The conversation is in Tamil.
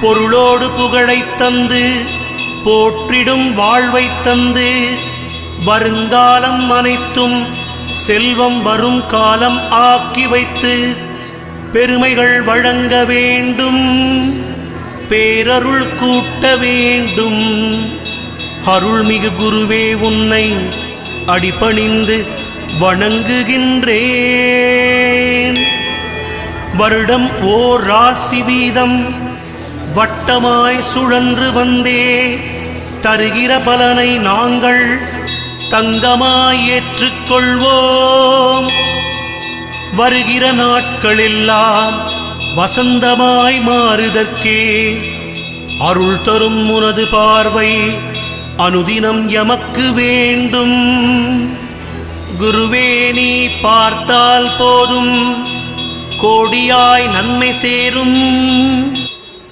பொருளோடு புகழைத் தந்து போற்றிடும் வாழ்வைத் தந்து வருங்காலம் அனைத்தும் செல்வம் வரும் காலம் ஆக்கி வைத்து பெருமைகள் வழங்க வேண்டும், பேரருள் கூட்ட வேண்டும். அருள்மிகு குருவே உன்னை அடிபணிந்து வணங்குகின்றேன். வருடம் ஓர் ராசி வீதம் வட்டமாய் சுழன்று வந்தே தருகிற பலனை நாங்கள் தங்கமாய் ஏற்றுக்கொள்வோம். வருகிற நாட்களெல்லாம் வசந்தமாய் மாறுதற்கே அருள் தரும் உனது பார்வை அனுதினம் எமக்கு வேண்டும். குருவே நீ பார்த்தால் போதும் கோடியாய் நன்மை சேரும்.